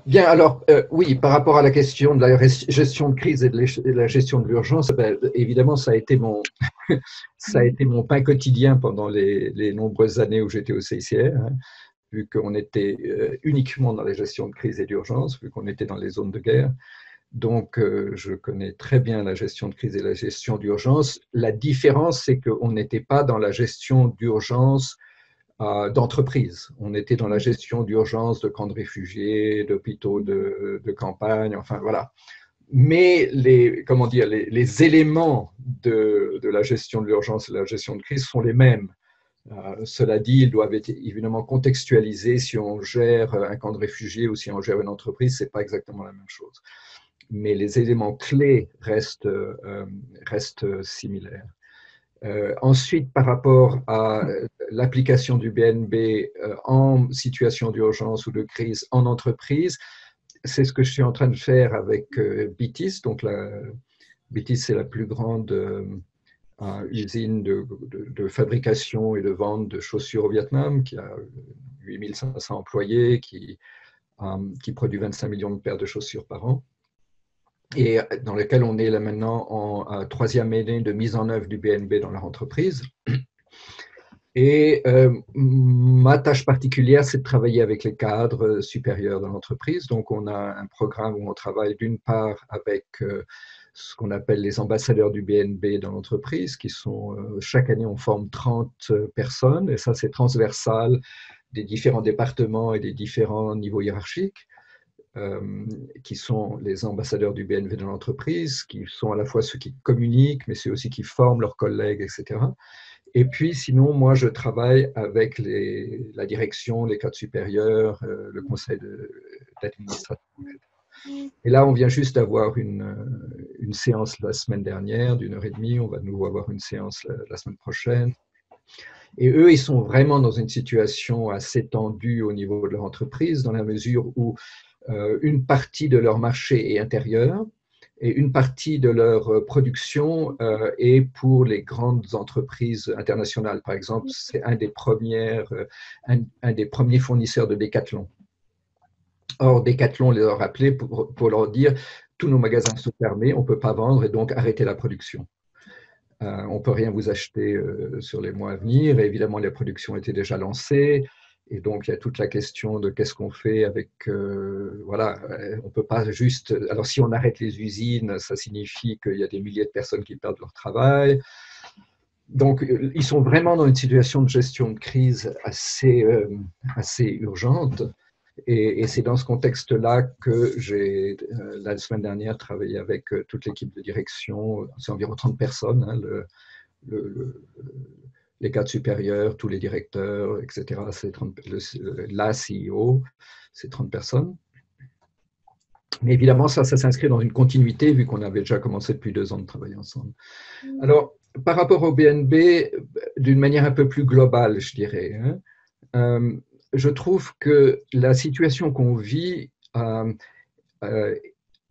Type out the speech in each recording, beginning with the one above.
Bien, alors, oui, par rapport à la question de la gestion de crise et de la gestion de l'urgence, ben, évidemment, ça a été ça a été mon pain quotidien pendant les nombreuses années où j'étais au CICR, hein, vu qu'on était uniquement dans la gestion de crise et d'urgence, vu qu'on était dans les zones de guerre. Donc, je connais très bien la gestion de crise et la gestion d'urgence. La différence, c'est qu'on n'était pas dans la gestion d'urgence d'entreprise. On était dans la gestion d'urgence de camps de réfugiés, d'hôpitaux de campagne, enfin voilà. Mais comment dire, les éléments de la gestion de l'urgence et de la gestion de crise sont les mêmes. Cela dit, ils doivent être évidemment contextualisés si on gère un camp de réfugiés ou si on gère une entreprise, c'est pas exactement la même chose. Mais les éléments clés restent similaires. Ensuite, par rapport à l'application du BNB en situation d'urgence ou de crise en entreprise, c'est ce que je suis en train de faire avec BITIS. Donc, BITIS, c'est la plus grande usine de fabrication et de vente de chaussures au Vietnam, qui a 8500 employés, qui produit 25 millions de paires de chaussures par an, et dans lequel on est là maintenant en troisième année de mise en œuvre du BNB dans leur entreprise. Et ma tâche particulière, c'est de travailler avec les cadres supérieurs de l'entreprise. Donc, on a un programme où on travaille d'une part avec ce qu'on appelle les ambassadeurs du BNB dans l'entreprise, qui sont, chaque année, on forme 30 personnes, et ça, c'est transversal des différents départements et des différents niveaux hiérarchiques. Qui sont les ambassadeurs du BNB dans l'entreprise, qui sont à la fois ceux qui communiquent, mais c'est aussi qui forment leurs collègues, etc. Et puis, sinon, moi, je travaille avec la direction, les cadres supérieurs, le conseil d'administration. Et là, on vient juste d'avoir une séance la semaine dernière d'1h30. On va de nouveau avoir une séance la semaine prochaine. Et eux, ils sont vraiment dans une situation assez tendue au niveau de leur entreprise, dans la mesure où une partie de leur marché est intérieur et une partie de leur production est pour les grandes entreprises internationales. Par exemple, c'est un des premiers fournisseurs de Decathlon. Or, Decathlon les a rappelés pour leur dire tous nos magasins sont fermés, on ne peut pas vendre et donc arrêtez la production. On ne peut rien vous acheter sur les mois à venir. Et évidemment, les productions étaient déjà lancées. Et donc, il y a toute la question de qu'est-ce qu'on fait avec… voilà, on ne peut pas juste… Alors, si on arrête les usines, ça signifie qu'il y a des milliers de personnes qui perdent leur travail. Donc, ils sont vraiment dans une situation de gestion de crise assez urgente. Et c'est dans ce contexte-là que j'ai, la semaine dernière, travaillé avec toute l'équipe de direction. C'est environ 30 personnes, hein, les cadres supérieurs, tous les directeurs, etc. C'est la CEO, c'est 30 personnes. Mais évidemment, ça s'inscrit dans une continuité, vu qu'on avait déjà commencé depuis 2 ans de travailler ensemble. Alors, par rapport au BNB, d'une manière un peu plus globale, je dirais, hein, je trouve que la situation qu'on vit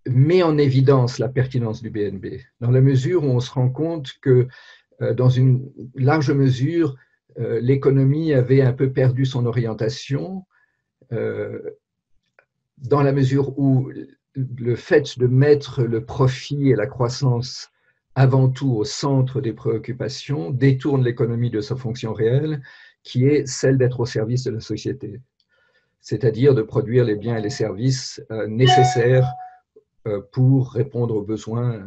met en évidence la pertinence du BNB, dans la mesure où on se rend compte que, dans une large mesure, l'économie avait un peu perdu son orientation, dans la mesure où le fait de mettre le profit et la croissance avant tout au centre des préoccupations détourne l'économie de sa fonction réelle, qui est celle d'être au service de la société, c'est-à-dire de produire les biens et les services nécessaires pour répondre aux besoins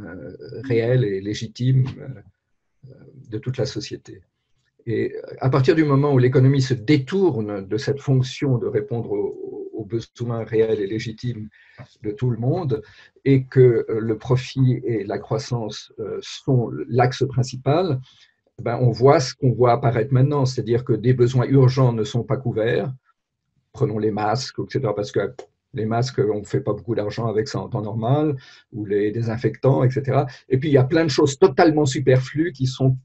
réels et légitimes de toute la société. Et à partir du moment où l'économie se détourne de cette fonction de répondre aux besoins réels et légitimes de tout le monde, et que le profit et la croissance sont l'axe principal, ben on voit ce qu'on voit apparaître maintenant, c'est-à-dire que des besoins urgents ne sont pas couverts. Prenons les masques, etc., parce que les masques, on ne fait pas beaucoup d'argent avec ça en temps normal, ou les désinfectants, etc. Et puis, il y a plein de choses totalement superflues qui sont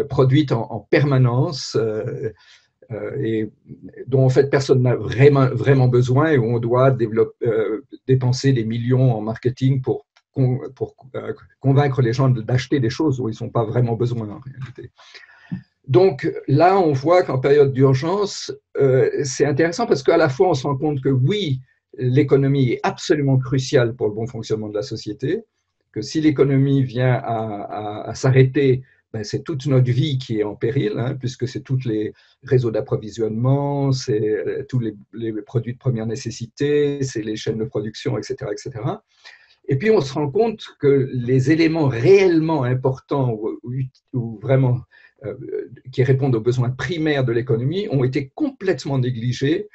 produites en permanence et dont, en fait, personne n'a vraiment besoin et où on doit dépenser des millions en marketing pour convaincre les gens d'acheter des choses où ils n'ont pas vraiment besoin en réalité. Donc là, on voit qu'en période d'urgence, c'est intéressant parce qu'à la fois, on se rend compte que oui, l'économie est absolument cruciale pour le bon fonctionnement de la société, que si l'économie vient à s'arrêter, ben c'est toute notre vie qui est en péril, hein, puisque c'est tous les réseaux d'approvisionnement, c'est tous les produits de première nécessité, c'est les chaînes de production, etc., etc. Et puis on se rend compte que les éléments réellement importants ou vraiment qui répondent aux besoins primaires de l'économie ont été complètement négligés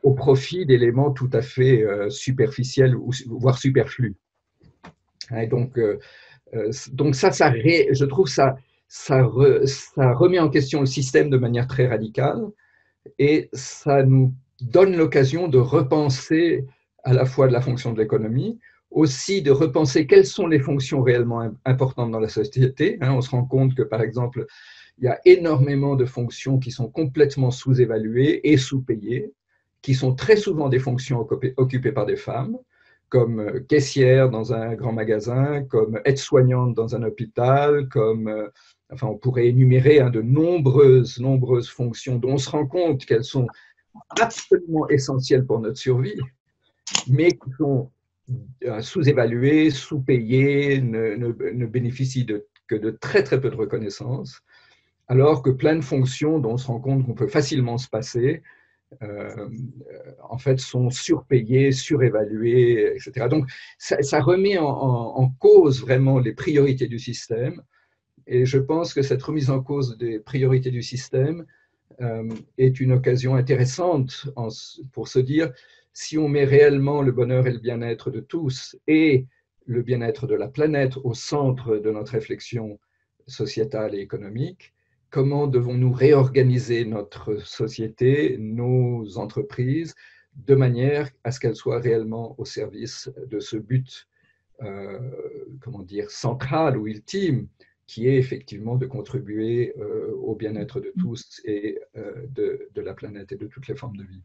au profit d'éléments tout à fait superficiels ou voire superflus. Et donc je trouve ça remet en question le système de manière très radicale et ça nous donne l'occasion de repenser à la fois de la fonction de l'économie, aussi de repenser quelles sont les fonctions réellement importantes dans la société. On se rend compte que, par exemple, il y a énormément de fonctions qui sont complètement sous-évaluées et sous-payées, qui sont très souvent des fonctions occupées par des femmes, comme caissière dans un grand magasin, comme aide-soignante dans un hôpital, comme enfin, on pourrait énumérer de nombreuses fonctions dont on se rend compte qu'elles sont absolument essentielles pour notre survie, mais qui sont sous-évaluées, sous-payées, ne bénéficient que de très très peu de reconnaissance, alors que plein de fonctions dont on se rend compte qu'on peut facilement se passer, en fait, sont surpayées, surévaluées, etc. Donc, ça remet en cause vraiment les priorités du système. Et je pense que cette remise en cause des priorités du système est une occasion intéressante pour se dire si on met réellement le bonheur et le bien-être de tous et le bien-être de la planète au centre de notre réflexion sociétale et économique, comment devons-nous réorganiser notre société, nos entreprises, de manière à ce qu'elles soient réellement au service de ce but, comment dire, central ou ultime, qui est effectivement de contribuer au bien-être de tous et de la planète et de toutes les formes de vie.